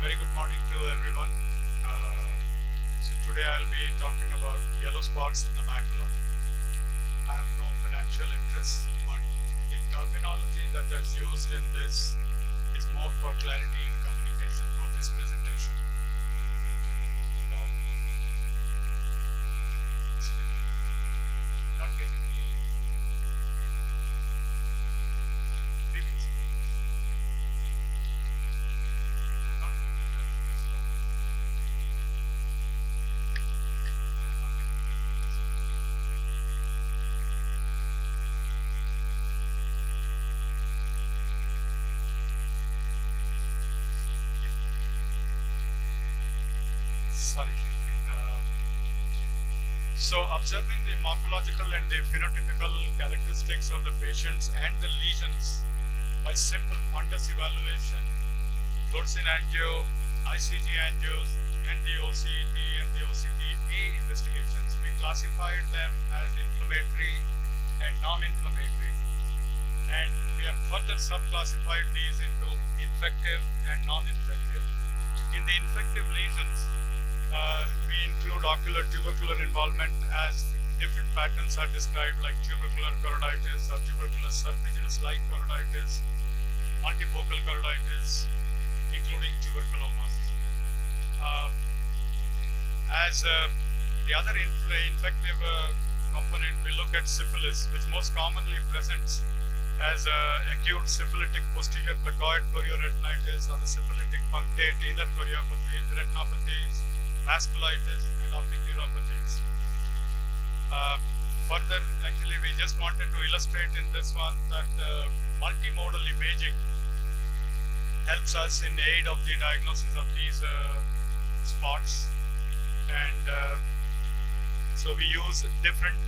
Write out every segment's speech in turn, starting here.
very good morning to everyone. So today I'll be talking about yellow spots in the macula. I have no financial interest, but the terminology that is used in this is more for clarity in communication for this presentation. Not getting the previous. Sorry. So observing the morphological and the phenotypical characteristics of the patients and the lesions by simple fundus evaluation, fluorescein angio, ICG angios, and the OCT and the OCT-A investigations, we classified them as inflammatory and non-inflammatory. And we have further subclassified these into infective and non-infective. In the infective lesions, we include ocular tubercular involvement as different patterns are described, like tubercular choroiditis or tuberculous serpiginous-like choroiditis, multifocal choroiditis, including tuberculomas. As the other infective component, we look at syphilis, which most commonly presents as acute syphilitic posterior placoid chorioretinitis or the syphilitic punctate either choriopathy, retinopathies, vasculitis, and optic neuropathies. Further, actually, we just wanted to illustrate in this one that multimodal imaging helps us in aid of the diagnosis of these spots. And so we use different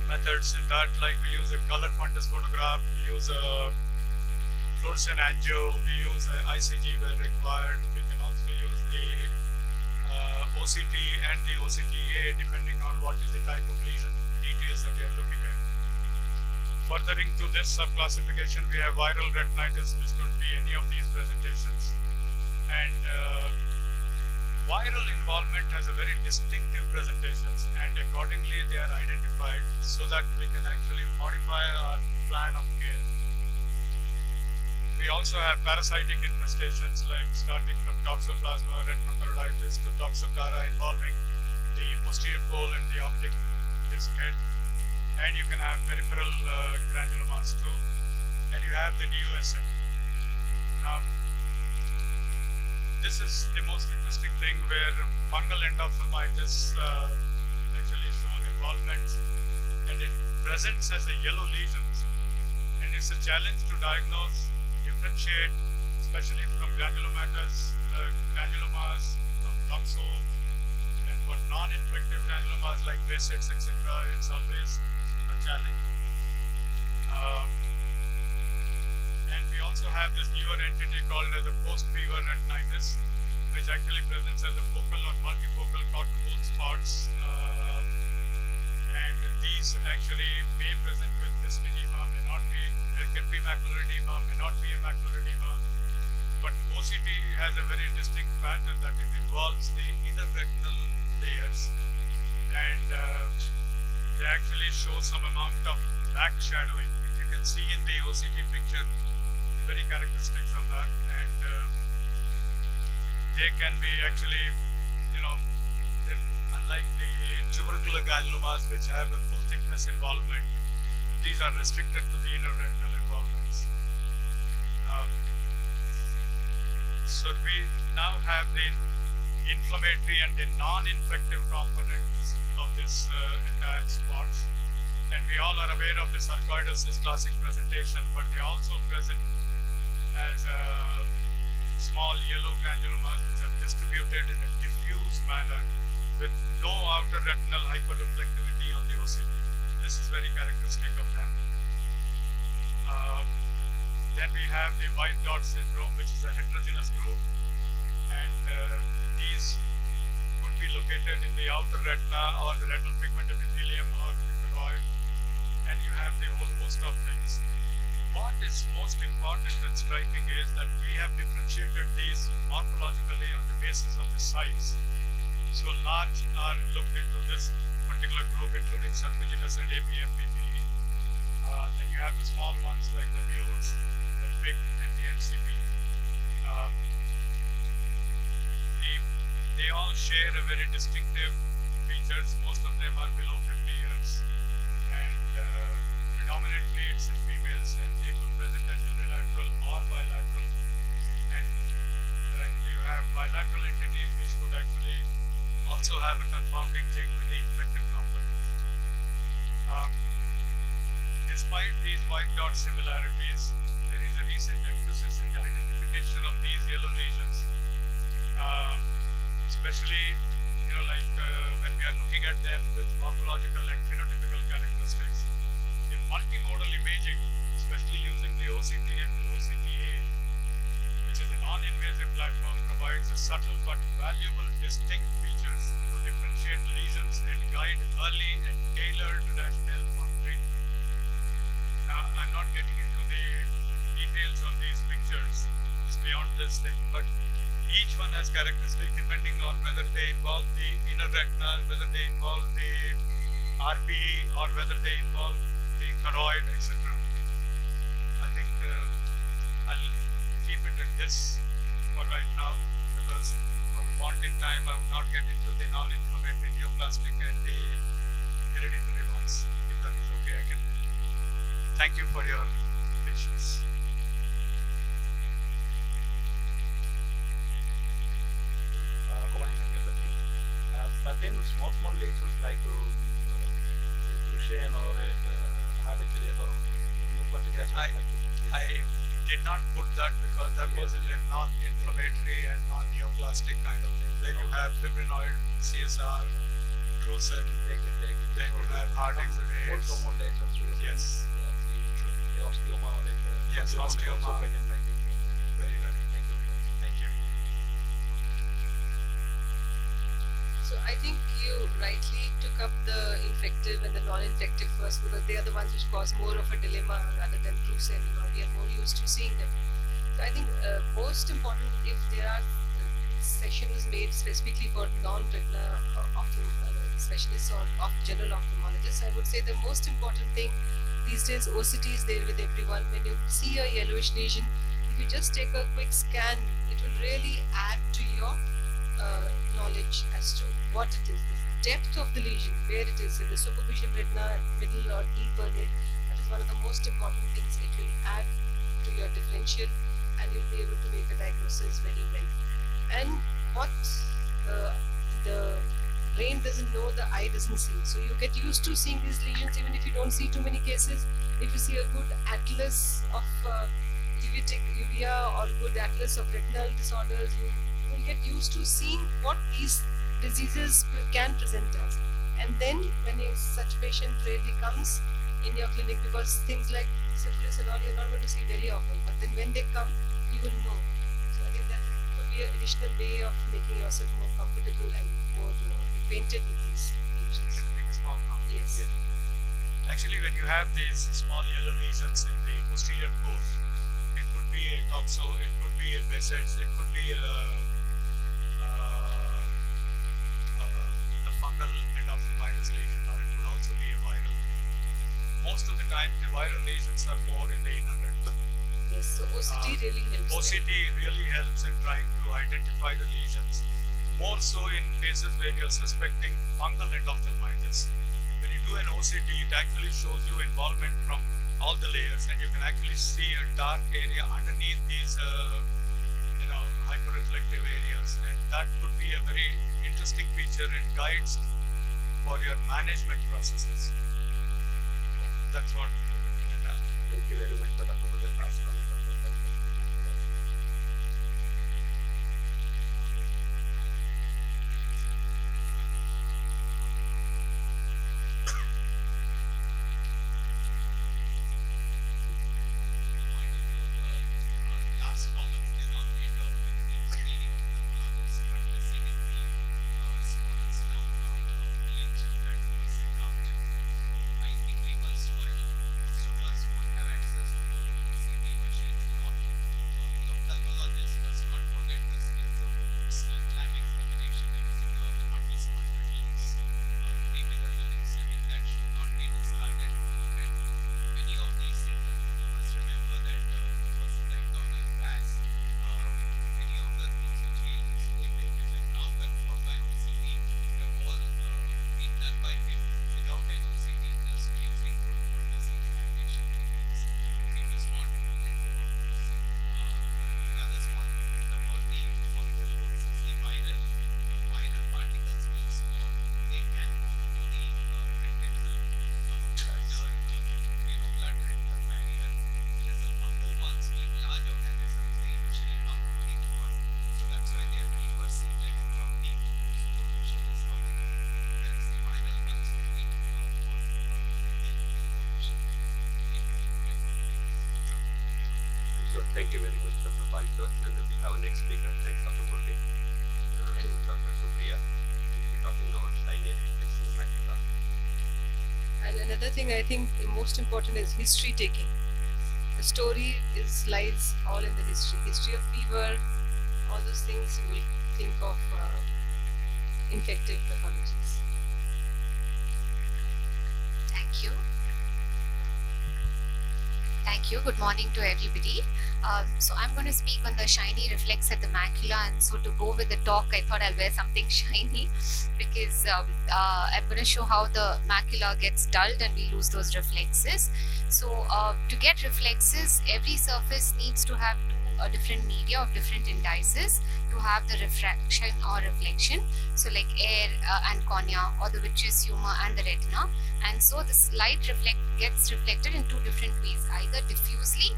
methods in that, like we use a color fundus photograph, we use a fluorescein angio, we use a ICG where required. We can also use the OCT and the OCT-A depending on what is the type of lesion details that we are looking at. Furthering to this subclassification, we have viral retinitis, which could be any of these presentations. And viral involvement has a very distinctive presentations, and accordingly they are identified so that we can actually modify our plan of care. We also have parasitic infestations, like starting from toxoplasma retinochoroiditis to toxocara involving the posterior pole and the optic disc head. And you can have peripheral granulomas too. And you have the DUSM. Now, this is the most interesting thing where fungal endophthalmitis actually shows involvement, and it presents as a yellow lesions. And it's a challenge to diagnose, differentiate, especially from granulomas, from toxo, and for non-infective granulomas like basets, etc., it's always a challenge. And we also have this newer entity called as a post-fever retinitis, which actually presents as a focal or multifocal cortical spots. And these actually may present with this edema, may not be. There can be macular edema, may not be a macular edema. But OCT has a very distinct pattern that it involves the inner retinal layers, and they actually show some amount of back shadowing. You can see in the OCT picture very characteristics of that, and they can be actually, unlike the tubercular granulomas, which have a full thickness involvement, these are restricted to the inner retinal involvements. So we now have the inflammatory and the non-infective components of this entire spots. And we all are aware of the sarcoidosis classic presentation, but they also present as small yellow granulomas which are distributed in a diffuse manner with no outer retinal hyperreflectivity on the OCT. This is very characteristic of them. Then we have the white dot syndrome, which is a heterogeneous group, and these could be located in the outer retina or the retinal pigment epithelium or the choroid, and you have the whole host of things. what is most important and striking is that we have differentiated these morphologically on the basis of the size. So large are looked into this particular group, including Subspeciality and APM-PPE. Then you have the small ones like the mutes, the big, and the NCP. They all share a very distinctive features. Most of them are below 50 years, and predominantly it's in females, and they could present as unilateral or bilateral. And when you have bilateral entities, which could actually also have a confounding thing with the infective component. Despite these white dot similarities, there is a recent emphasis in the identification of these yellow lesions, especially when we are looking at them with morphological and phenotypical characteristics. In multimodal imaging, especially using the OCT and the OCTA, which is a non-invasive platform, provides a subtle but valuable distinct features to differentiate lesions and guide early and tailored rationale for treatment. Now, I'm not getting into the details on these pictures, it's beyond this thing, but each one has characteristics depending on whether they involve the inner retina, whether they involve the RPE, or whether they involve the choroid, etc. I think I'll keep it at this for right now, because for a point in time I will not get into the non-inflammatory neoplastic and the hereditary ones. If that is okay, I can. Thank you for your patience. Certain small lesions like Duchenne or hereditary or I did not put that because that was a non-inflammatory and non-neoplastic kind of thing. Then you have fibrinoid, CSR, drusen, then you have heart exudates. Yes. Osteoma. Yes, osteoma. Very good. Thank you. So I think you rightly took up the infective and the non-infective first, because they are the ones which cause more of a dilemma rather than drusen. We are more used to seeing them. So I think most important, if there are sessions made specifically for non-retina specialists or of general ophthalmologists, I would say the most important thing these days, OCT is there with everyone. When you see a yellowish lesion, if you just take a quick scan, it will really add to your knowledge as to what it is, the depth of the lesion, where it is, in the superficial retina, middle or deeper there. That is one of the most important things. It will add to your differential, and you'll be able to make a diagnosis very well. And what the brain doesn't know, the eye doesn't see. So you get used to seeing these lesions even if you don't see too many cases. If you see a good atlas of uvea or good atlas of retinal disorders, you will get used to seeing what these diseases can present us. And then when such patient rarely comes in your clinic, because things like syphilis and all you're not going to see very often, but then when they come, you will know. So I think that could be an additional way of making yourself more comfortable and more acquainted with these lesions. Yes. Actually, when you have these small yellow lesions in the posterior core, it could be a toxo, it could be a Behçet's, it could be a fungal endophthalmitis lesion, or it could also be a viral. Most of the time, the viral lesions are more in the inner retina. Yes, so OCT really helps. OCT really helps in trying to identify the lesions, more so in cases where you're suspecting fungal endophthalmitis. When you do an OCT, it actually shows you involvement from all the layers, and you can actually see a dark area underneath these hyperreflective areas, and that could be a very interesting feature and guides for your management processes. That's what. Thank you very much for the class. So then we have a next speaker. Thanks, Dr. Murli. Dr. Supriya. We'll be talking about shiny reflex in the macula. And another thing I think most important is history taking. The story lies all in the history of fever, all those things you will think of infective pathologies. Thank you. Thank you. Good morning to everybody. So I'm going to speak on the shiny reflex at the macula, and so to go with the talk, I thought I'll wear something shiny because I'm going to show how the macula gets dulled and we lose those reflexes. So to get reflexes, every surface needs to have a different media of different indices to have the refraction or reflection. So like air and cornea, or the vitreous humor and the retina. And so this light gets reflected in two different ways, either diffusely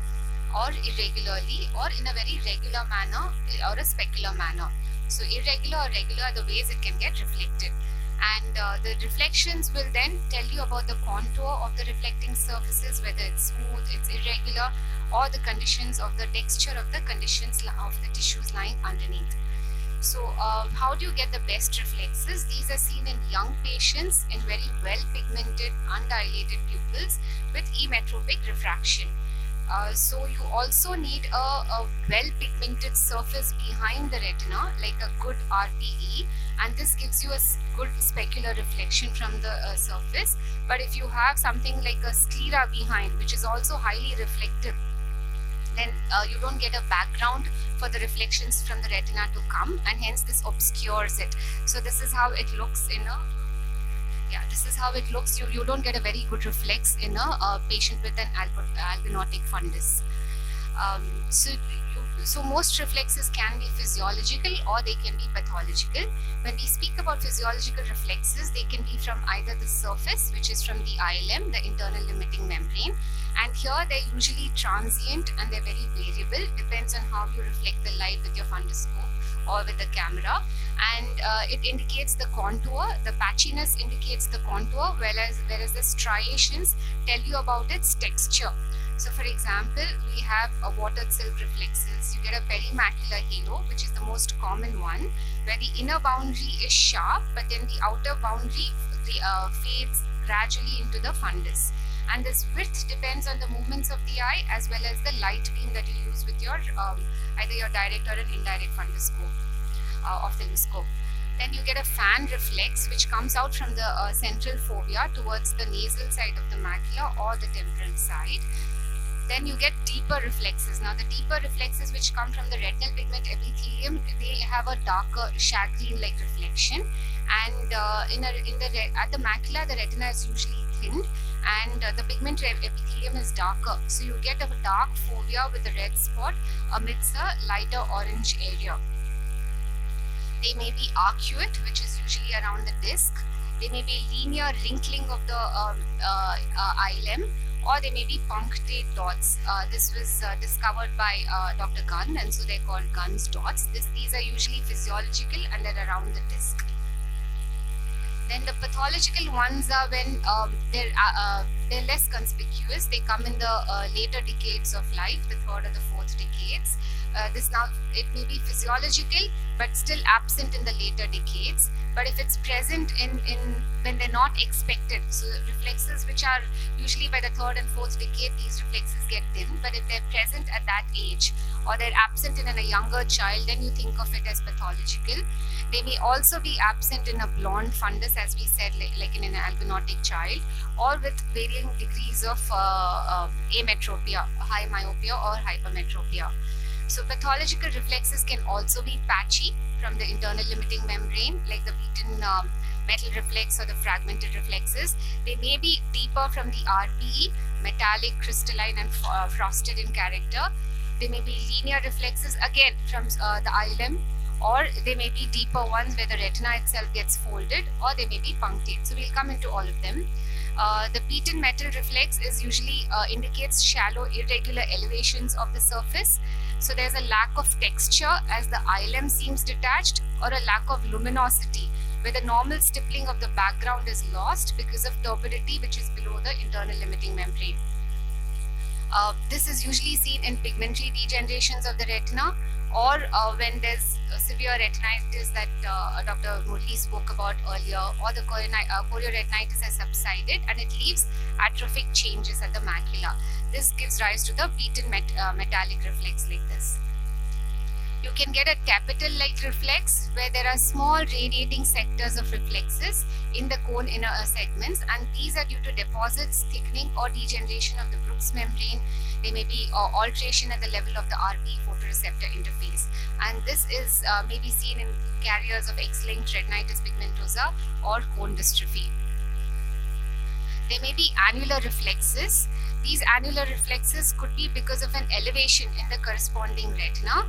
or irregularly, or in a very regular manner or a specular manner. So irregular or regular are the ways it can get reflected. And the reflections will then tell you about the contour of the reflecting surfaces, whether it's smooth, it's irregular, or the conditions of the texture of the conditions of the tissues lying underneath. So how do you get the best reflexes? These are seen in young patients in very well pigmented, undilated pupils with emetropic refraction. So you also need a well pigmented surface behind the retina, like a good RPE, and this gives you a good specular reflection from the surface. But if you have something like a sclera behind, which is also highly reflective, then you don't get a background for the reflections from the retina to come, and hence this obscures it. So this is how it looks in a this is how it looks. You don't get a very good reflex in a patient with an albinotic fundus. So most reflexes can be physiological or they can be pathological. When we speak about physiological reflexes, they can be from either the surface, which is from the ILM, the internal limiting membrane, and here they're usually transient and they're very variable, depends on how you reflect the light with your funduscope or with the camera, and it indicates the contour. The patchiness indicates the contour, whereas the striations tell you about its texture. So for example, we have a watered silk reflexes. You get a perimacular halo, which is the most common one, where the inner boundary is sharp, but then the outer boundary fades gradually into the fundus. And this width depends on the movements of the eye as well as the light beam that you use with your either your direct or an indirect funduscope, ophthalmoscope. Then you get a fan reflex, which comes out from the central fovea towards the nasal side of the macula or the temporal side. Then you get deeper reflexes. Now the deeper reflexes which come from the retinal pigment epithelium, they have a darker shagreen-like reflection, and at the macula the retina is usually thinned and the pigment epithelium is darker. So you get a dark fovea with a red spot amidst a lighter orange area. They may be arcuate, which is usually around the disc. They may be linear wrinkling of the ileum, or they may be punctate dots. This was discovered by Dr. Gunn, and so they're called Gunn's dots. These are usually physiological and they're around the disc. Then the pathological ones are when they're less conspicuous. They come in the later decades of life, the third or the fourth decades. It may be physiological but still absent in the later decades. But if it's present in when they're not expected, so reflexes which are usually by the third and fourth decade, these reflexes get dim. But if they're present at that age or they're absent in a younger child, then you think of it as pathological. They may also be absent in a blonde fundus, as we said, like in an albinotic child, or with varying degrees of ametropia, high myopia or hypermetropia. So pathological reflexes can also be patchy from the internal limiting membrane, like the beaten metal reflex or the fragmented reflexes. They may be deeper from the RPE, metallic, crystalline and frosted in character. They may be linear reflexes, again from the ileum, or they may be deeper ones where the retina itself gets folded, or they may be punctate. So we'll come into all of them. The beaten metal reflex is usually indicates shallow, irregular elevations of the surface. So there's a lack of texture as the ileum seems detached, or a lack of luminosity where the normal stippling of the background is lost because of turbidity which is below the internal limiting membrane. This is usually seen in pigmentary degenerations of the retina, or when there's severe retinitis that Dr. Murli spoke about earlier, or the chorioretinitis has subsided and it leaves atrophic changes at the macula. This gives rise to the beaten metallic reflex like this. You can get a capital-like reflex where there are small radiating sectors of reflexes in the cone inner segments, and these are due to deposits, thickening or degeneration of the Brooks membrane. They may be alteration at the level of the RP photoreceptor interface, and this is may be seen in carriers of X-linked retinitis pigmentosa or cone dystrophy. There may be annular reflexes. These annular reflexes could be because of an elevation in the corresponding retina,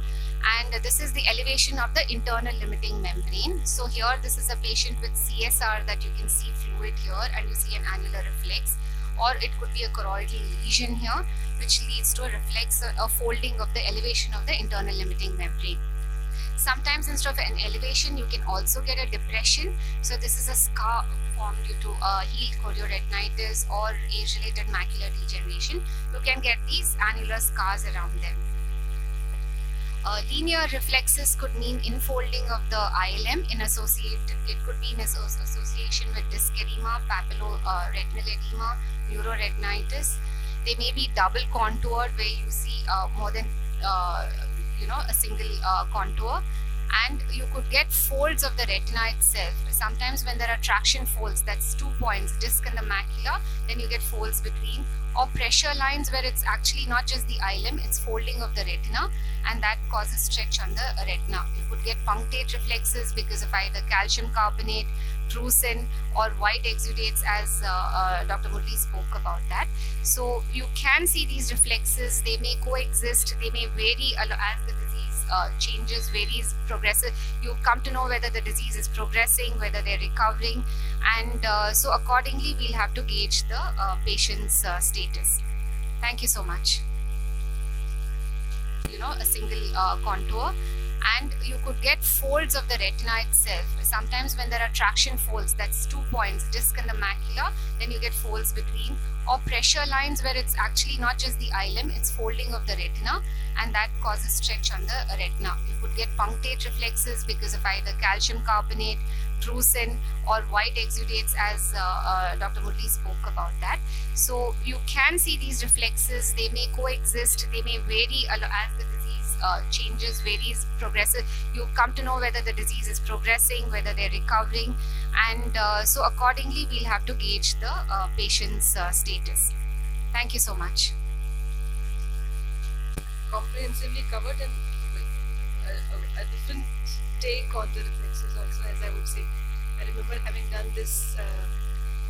and this is the elevation of the internal limiting membrane. So here this is a patient with CSR that you can see fluid here and you see an annular reflex, or it could be a choroidal lesion here which leads to a reflex, a folding of the elevation of the internal limiting membrane. Sometimes instead of an elevation, you can also get a depression. So this is a scar formed due to healed chorioretinitis or age-related macular degeneration. You can get these annular scars around them. Linear reflexes could mean infolding of the ILM it could be in association with disc edema, papilloretinal edema, neuroretinitis. They may be double contoured where you see more than a single contour, and you could get folds of the retina itself. Sometimes when there are traction folds, that's 2 points, disc and the macula, then you get folds between, or pressure lines where it's actually not just the ILM, it's folding of the retina, and that causes stretch on the retina. You could get punctate reflexes because of either calcium carbonate, drusen, or white exudates, as Dr. Murli spoke about that. So you can see these reflexes. They may coexist, they may vary as the disease changes, varies, progressive. You come to know whether the disease is progressing, whether they're recovering, and so accordingly we'll have to gauge the patient's status. Thank you so much. A single contour, and you could get folds of the retina itself. Sometimes when there are traction folds, that's 2 points, disc and the macula, then you get folds between, or pressure lines where it's actually not just the ILM, it's folding of the retina, and that causes stretch on the retina. You could get punctate reflexes because of either calcium carbonate, drusen, or white exudates, as Dr. Murli spoke about that. So you can see these reflexes. They may coexist, they may vary as the disease changes, varies, progressive. You come to know whether the disease is progressing, whether they're recovering, and so accordingly we'll have to gauge the patient's status. Thank you so much. Comprehensively covered, and a different take on the reflexes also, as I would say. I remember having done this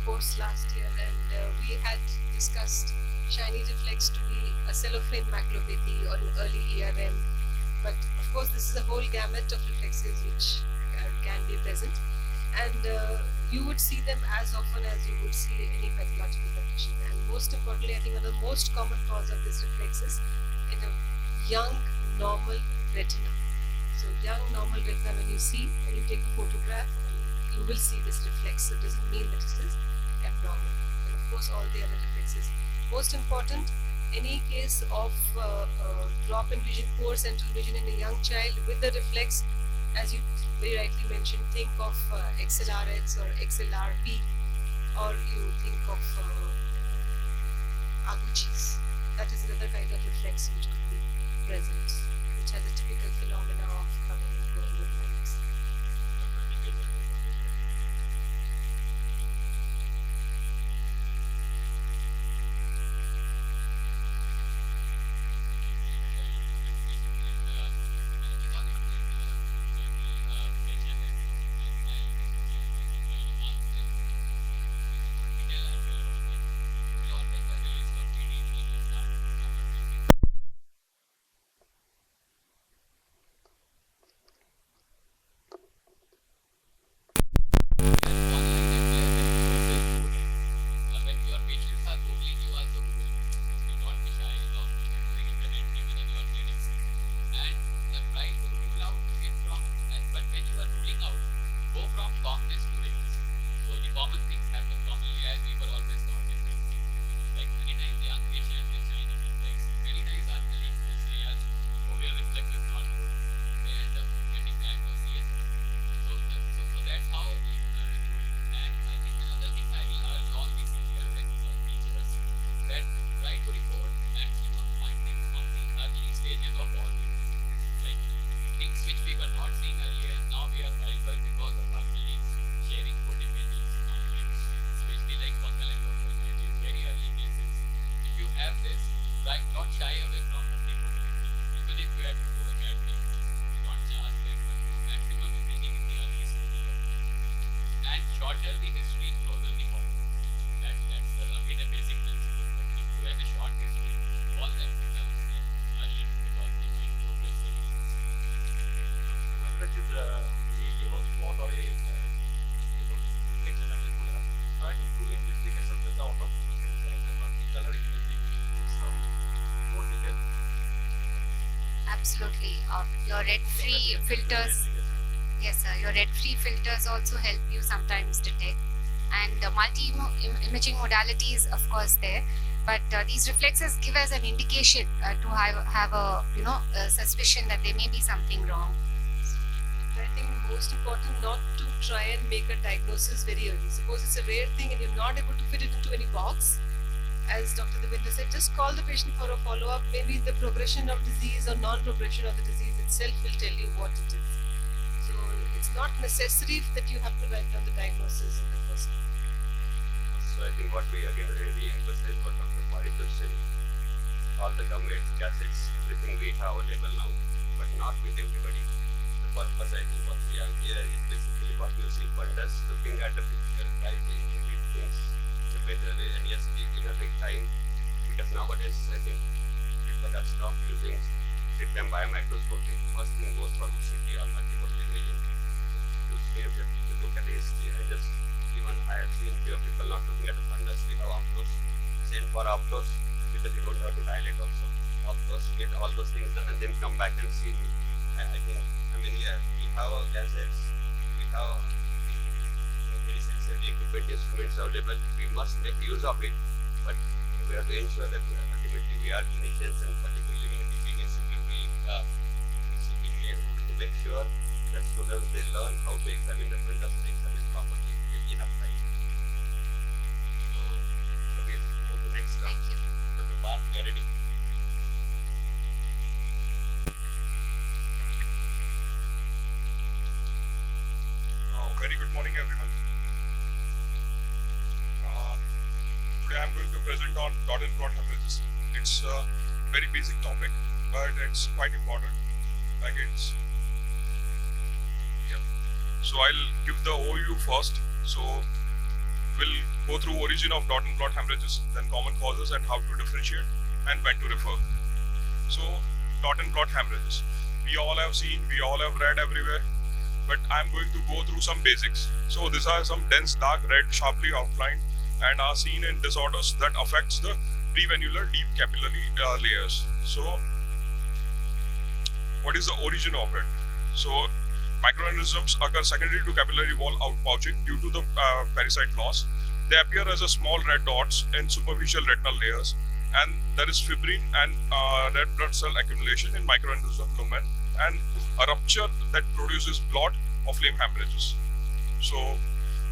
course last year, and we had discussed shiny reflex to be a cellophane maculopathy or an early ERM, but of course this is a whole gamut of reflexes which can be present, and you would see them as often as you would see any pathological condition. And most importantly, I think one of the most common cause of this reflex is in a young normal retina. So young normal retina, when you take a photograph, you will see this reflex. It doesn't mean that it is abnormal. And of course all the other reflexes. Most important, any case of drop in vision, poor central vision in a young child with the reflex, as you very rightly mentioned, think of XLRX or XLRP, or you think of Aguchis. That is another kind of reflex which could be present, which has a typical phenomena of coming and going with lights. Exactly. Your red-free filters. Yes, sir. Your red-free filters also help you sometimes detect. And multi-imaging modality is of course there, but these reflexes give us an indication to have a a suspicion that there may be something wrong. I think most important not to try and make a diagnosis very early. Suppose it's a rare thing and you're not able to fit it into any box. As Dr. Devinder said, just call the patient for a follow-up. Maybe the progression of disease or non-progression of the disease itself will tell you what it is. So it's not necessary that you have to write down the diagnosis in the first place. So I think what we again really emphasize what Dr. Parikh said, all the government gazettes, everything we have available now, but not with everybody. The purpose I think what we have here is basically what you see FUNDUS, looking at the physical typing, read things, the better, and yes, we will take time, because nowadays I think people have stopped using slit-lamp biomicroscopy. First thing goes for CT or multiple imaging. You look at the history, I just, even I have seen few people not looking at the FUNDUS, we have optos. Send for optos, because you don't have to dilate also. Optos, get all those things done and then come back and see me. I think, yeah, we have our gazettes, we have very sensitive equipment instruments available. We must make use of it, but we have to ensure that ultimately we are clinicians, and particularly when teaching institute, we able to make sure that students they learn how to examine the FUNDUS and examine properly in enough time. So we'll go to next round. Thank you. Dr. Parth, we are ready. Very good morning, everyone. Today I'm going to present on dot and blot hemorrhages. It's a very basic topic, but it's quite important. So I'll give the overview first. So we'll go through origin of dot and blot hemorrhages, then common causes and how to differentiate, and when to refer. So dot and blot hemorrhages, we all have seen, we all have read everywhere, but I'm going to go through some basics. So these are some dense dark red sharply outlined and are seen in disorders that affects the prevenular deep capillary layers. So what is the origin of it? So microaneurysms occur secondary to capillary wall outpouching due to the parasite loss. They appear as a small red dots in superficial retinal layers, and there is fibrin and red blood cell accumulation in microaneurysm lumen, and a rupture that produces blot or flame hemorrhages. So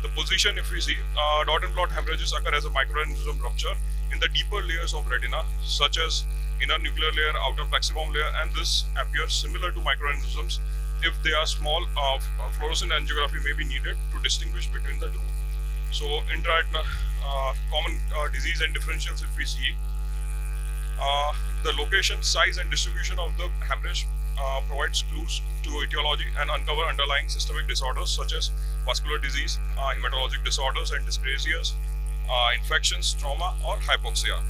the position, if we see, dot and blot hemorrhages occur as a microaneurysm rupture in the deeper layers of retina, such as inner nuclear layer, outer plexiform layer, and this appears similar to microaneurysms. If they are small, fluorescent angiography may be needed to distinguish between the two. So intraretinal common disease and differentials, if we see, the location, size, and distribution of the hemorrhage provides clues to etiology and uncover underlying systemic disorders such as vascular disease, hematologic disorders and dyscrasias, infections, trauma, or hypoxia.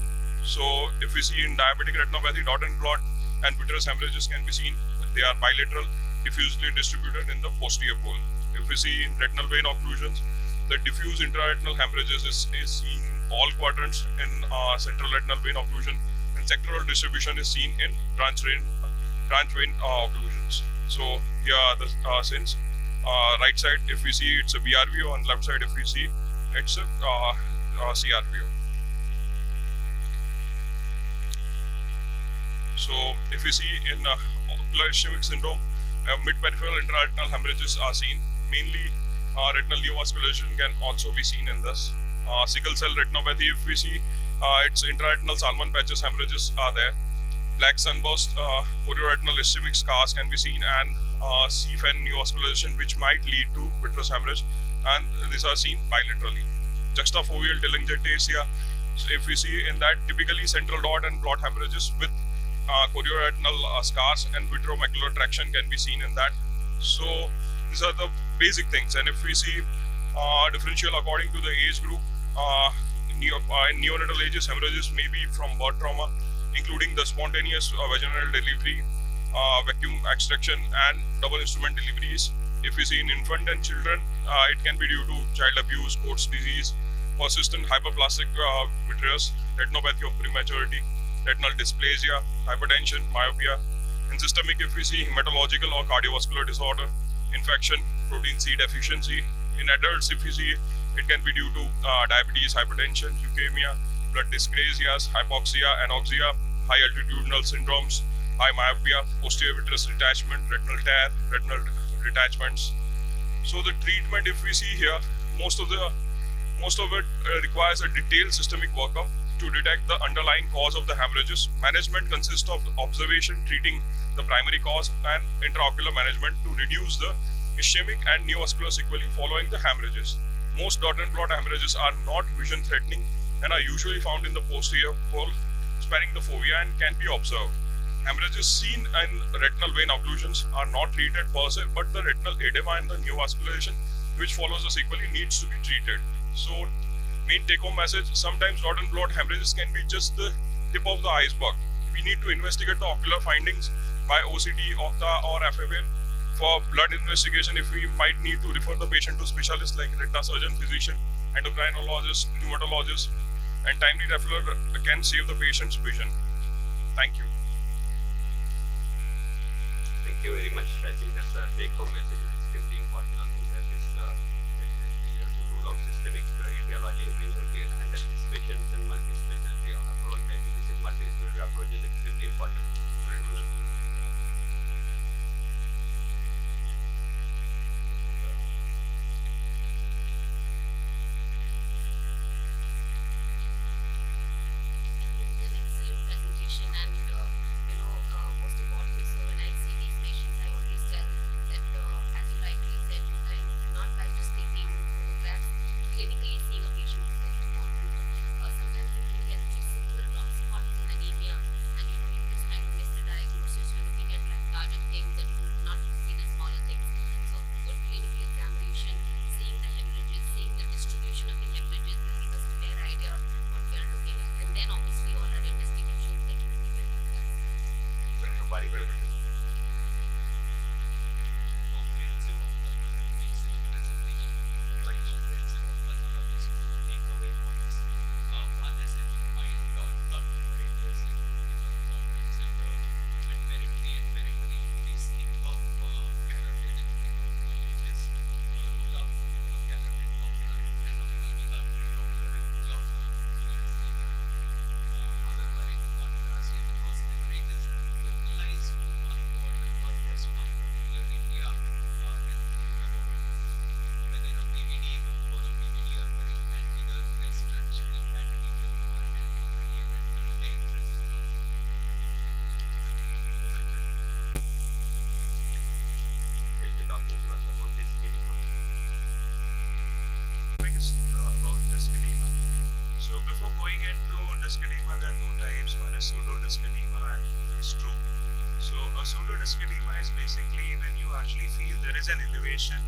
So if we see in diabetic retinopathy, dot and blot and vitreous hemorrhages can be seen. They are bilateral, diffusely distributed in the posterior pole. If we see in retinal vein occlusions, the diffuse intraretinal hemorrhages is seen in all quadrants in central retinal vein occlusion, and sectoral distribution is seen in branch vein occlusions. So here are the sins. Right side, if we see, it's a BRVO, on left side, if we see, it's a CRVO. So if we see in ocular ischemic syndrome, mid-peripheral intraretinal hemorrhages are seen. Mainly retinal neovascularization can also be seen in this. Sickle cell retinopathy, if we see, its intraretinal Salmon patches hemorrhages are there. Black sunburst, chorioretinal ischemic scars can be seen, and CFN neovascularization, which might lead to vitreous hemorrhage, and these are seen bilaterally. Juxtafoveal telangiectasia, so if we see in that, typically central dot and blot hemorrhages with chorioretinal scars and vitreomacular traction can be seen in that. So these are the basic things, and if we see differential according to the age group, in neonatal ages, hemorrhages may be from birth trauma, including the spontaneous vaginal delivery, vacuum extraction, and double instrument deliveries. If we see in infant and children, it can be due to child abuse, Coats disease, persistent hyperplastic vitreous, retinopathy of prematurity, retinal dysplasia, hypertension, myopia, In systemic, if we see hematological or cardiovascular disorder, infection, protein C deficiency. In adults, if we see, it can be due to diabetes, hypertension, leukemia, blood dyscrasias, hypoxia, anoxia, high altitudinal syndromes, high myopia, posterior vitreous detachment, retinal tear, retinal detachments. So the treatment, if we see here, most of it requires a detailed systemic workup to detect the underlying cause of the hemorrhages. Management consists of observation, treating the primary cause, and intraocular management to reduce the ischemic and neovascular sequelae following the hemorrhages. Most dot and blot hemorrhages are not vision threatening and are usually found in the posterior pole, sparing the fovea, and can be observed. Hemorrhages seen in retinal vein occlusions are not treated per se, but the retinal edema and the neovascularization which follows the sequelae needs to be treated. So, main take-home message, sometimes dot and blot hemorrhages can be just the tip of the iceberg. We need to investigate the ocular findings by OCT, Opta or FFA. For blood investigation, if we might need to refer the patient to specialists like retina surgeon, physician, endocrinologist, pneumatologist, and timely referral can save the patient's vision. Thank you. Thank you very much. I think that's a take-home message. It's extremely important. I think that is to rule out systemic etiology in renal and patients and multi-specialty approach. I think this multi-specialty approach is extremely important. Presentation and most importantly, so when I see these patients, I always tell that as you rightly said, sometimes not by just taking photographs, clinically seeing a patient is very important. Sometimes you can get just simple spots in anemia, and you just kind of miss the diagnosis. You're looking at like larger things and you not see the smaller things. So good clinical examination, seeing the hemorrhages, seeing the distribution of the hemorrhages will give us a fair idea of what we are looking at, and then obviously all our investigations that will be well done. Dr. Parikar. About disc edema. So before going into disc edema, there are two types. One is pseudo-disc edema and phase 2. So a pseudo-disc edema is basically when you actually feel there is an elevation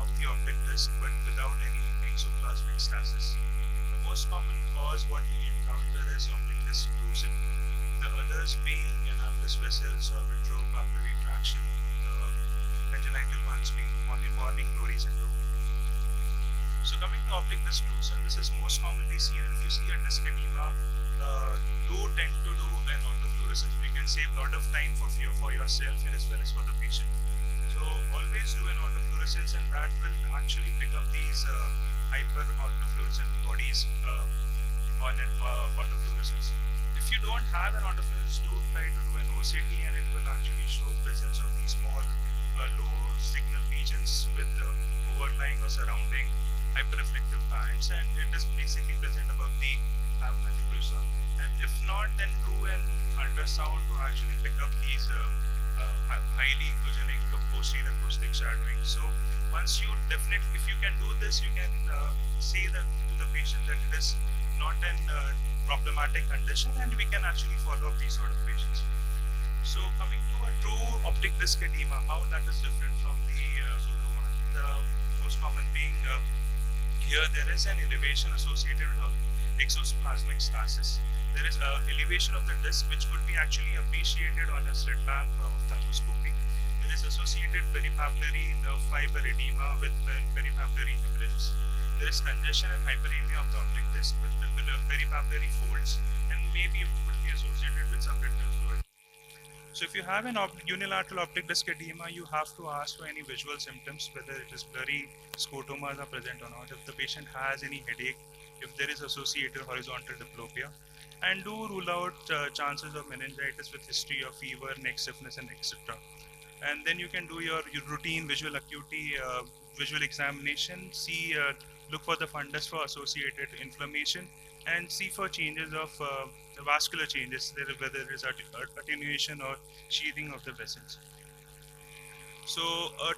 of the optic disc but without any exoplasmic stasis. The most common cause what we encounter is optic disc drusen. The others being anomalous vessels or vitropapillary traction. The congenital ones being morning glory syndrome. So coming to optic disc drusen, this is most commonly seen, and if you see a disc edema, do tend to do an autofluorescence. We can save a lot of time for yourself and as well as for the patient. So always do an autofluorescence, and that will actually pick up these hyper autofluorescent bodies on an autofluorescence. If you don't have an autofluorescence, do try to do an OCT, and it will actually show presence of these small low signal regions with overlying or surrounding hyperreflective bands, and it is basically present above the apophysa. And if not, then do an ultrasound to actually pick up these highly echogenic posterior acoustic shadowing. So once you definitely, if you can do this, you can say that to the patient that it is not an problematic condition, and we can actually follow up these sort of patients. So coming to a true optic disc edema, how that is different from the pseudo one. The most common being here there is an elevation associated with exoplasmic stasis. There is an elevation of the disc which could be actually appreciated on a slit lamp ophthalmoscopy. There is associated peripapillary nerve fiber edema with peripapillary hemorrhages. There is congestion and hyperemia of the optic disc with peripapillary folds, and maybe would be associated with some retinal fluid. So if you have an unilateral optic disc edema, you have to ask for any visual symptoms, whether it is blurry scotomas are present or not, if the patient has any headache, if there is associated horizontal diplopia, and do rule out chances of meningitis with history of fever, neck stiffness, and etc. And then you can do your routine visual acuity visual examination, see look for the fundus for associated inflammation, and see for changes of the vascular changes, whether there is attenuation or sheathing of the vessels. So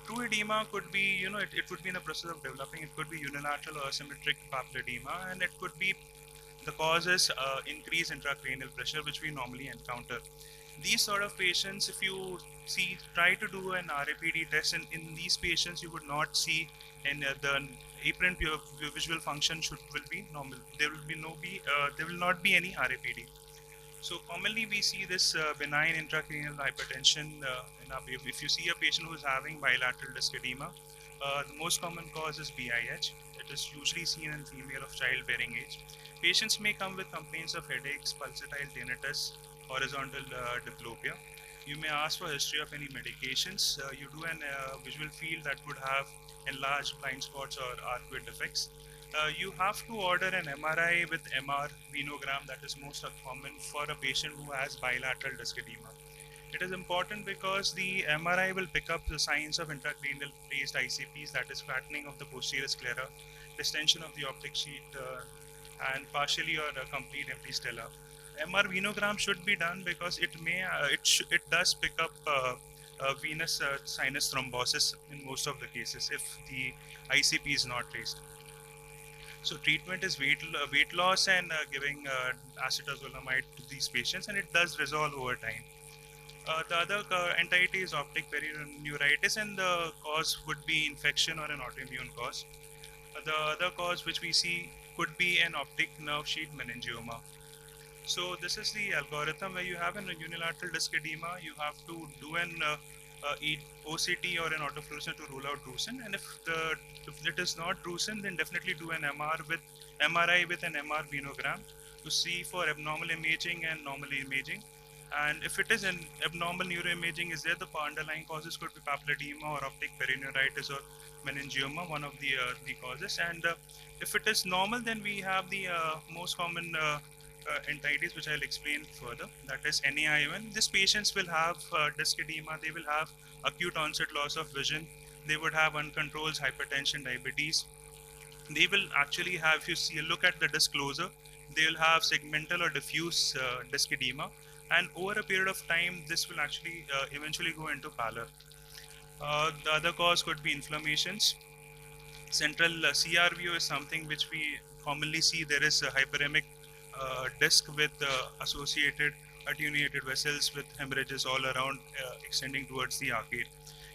true edema could be, it would be in the process of developing. It could be unilateral or asymmetric papilledema, and it could be the cause is increased intracranial pressure, which we normally encounter. These sort of patients, if you try to do an RAPD test, and in these patients, you would not see the apparent visual function will be normal. There will not be any RAPD. So commonly we see this benign intracranial hypertension if you see a patient who is having bilateral disc edema. The most common cause is BIH. It is usually seen in female of childbearing age. Patients may come with complaints of headaches, pulsatile tinnitus, horizontal diplopia. You may ask for history of any medications. You do an visual field that would have enlarged blind spots or arcuate defects. You have to order an MRI with MR venogram, that is most common for a patient who has bilateral disc edema. It is important because the MRI will pick up the signs of intracranial raised ICPs, that is flattening of the posterior sclera, distension of the optic sheet, and partially or complete empty stela. MR venogram should be done because it does pick up venous sinus thrombosis in most of the cases if the ICP is not raised. So treatment is weight loss and giving acetazolamide to these patients, and it does resolve over time. The other entity is optic perineuritis, and the cause would be infection or an autoimmune cause. The other cause which we see could be an optic nerve sheath meningioma. So this is the algorithm where you have an unilateral disc edema. You have to do an OCT or an autofluorescence to rule out drusen, and if it is not drusen, then definitely do an MRI with an MR venogram to see for abnormal imaging and normal imaging. And if it is an abnormal neuroimaging is there, the underlying causes could be papilledema or optic perineuritis or meningioma, one of the causes. And if it is normal, then we have the most common entities, which I'll explain further. That is NAION. These patients will have disc edema. They will have acute onset loss of vision. They would have uncontrolled hypertension, diabetes. They will actually have, if you look at the disc closer, they will have segmental or diffuse disc edema. And over a period of time, this will actually eventually go into pallor. The other cause could be inflammations. Central CRVO is something which we commonly see. There is a hyperemic disc with associated attenuated vessels with hemorrhages all around extending towards the arcade.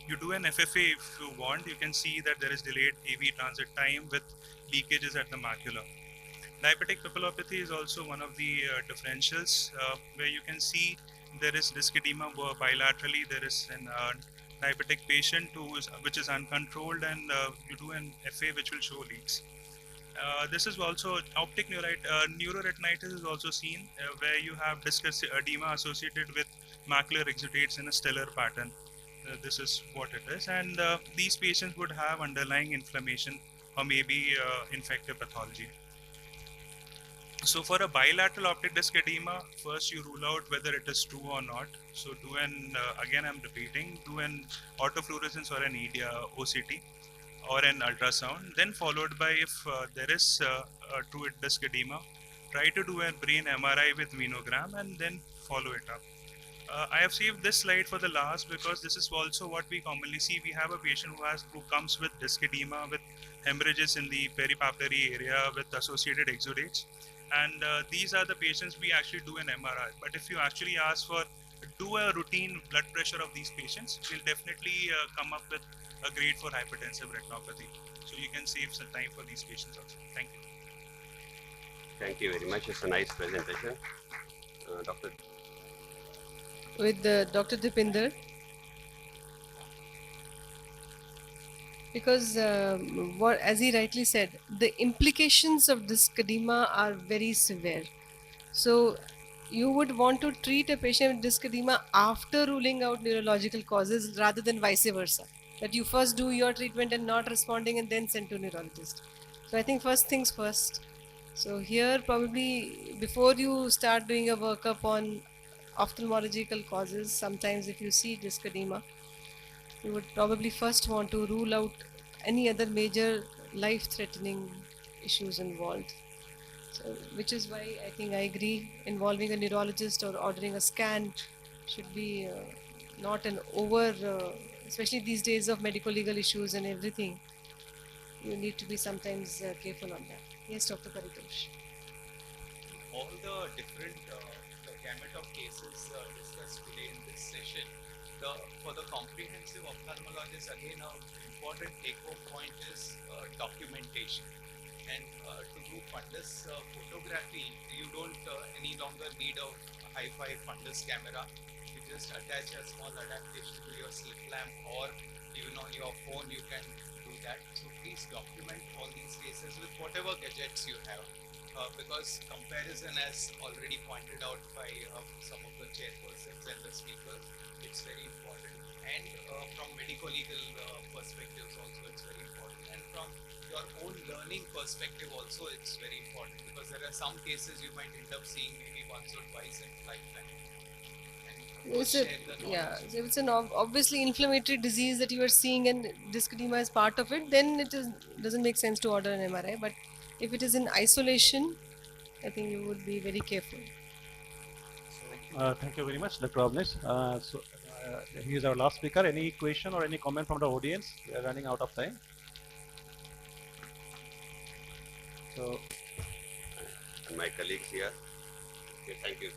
You do an FFA if you want. You can see that there is delayed AV transit time with leakages at the macula. Diabetic papillopathy is also one of the differentials where you can see there is disc edema bilaterally. There is an diabetic patient which is uncontrolled, and you do an FA which will show leaks. This is also optic neuroretinitis is also seen where you have disc edema associated with macular exudates in a stellar pattern. This is what it is, and these patients would have underlying inflammation or maybe infective pathology. So for a bilateral optic disc edema, first you rule out whether it is true or not. So do again I'm repeating, do an autofluorescence or an OCT or an ultrasound, then followed by if there is a true disc edema, try to do a brain MRI with venogram and then follow it up. I have saved this slide for the last because this is also what we commonly see. We have a patient who comes with disc edema with hemorrhages in the peripapillary area with associated exudates, and these are the patients we actually do an MRI. But if you actually ask for do a routine blood pressure of these patients, we'll definitely come up with a grade for hypertensive retinopathy. So you can save some time for these patients also. Thank you. Thank you very much. It's a nice presentation. Doctor. With Dr. Dipinder. Because as he rightly said, the implications of disc edema are very severe. So you would want to treat a patient with disc edema after ruling out neurological causes rather than vice versa. That you first do your treatment and not responding and then send to neurologist. So I think first things first. So here probably before you start doing a workup on ophthalmological causes, sometimes if you see disc edema, you would probably first want to rule out any other major life-threatening issues involved. So, which is why I think I agree involving a neurologist or ordering a scan should be not an over, especially these days of medical legal issues and everything. You need to be sometimes careful on that. Yes, Dr. Paritosh. All the different the gamut of cases discussed today in this session, for the comprehensive ophthalmologist, again, an important take-home point is documentation. And to do fundus photography, you don't any longer need a hi-fi fundus camera. You just attach a small adaptation to your slit lamp, or even on your phone you can do that. So please document all these cases with whatever gadgets you have. Because comparison, as already pointed out by some of the chairpersons and the speakers, it's very important. And from medical legal perspectives also, it's very important. And from your own learning perspective also, it's very important, because there are some cases you might end up seeing maybe once or twice in lifetime. And It's a, yeah, so if it's an obviously inflammatory disease that you are seeing and disc edema is part of it, then it doesn't make sense to order an MRI. But if it is in isolation, I think you would be very careful. Thank you very much, Dr. Avnish. He is our last speaker. Any question or any comment from the audience? We are running out of time. So, And my colleagues here. Okay, thank you.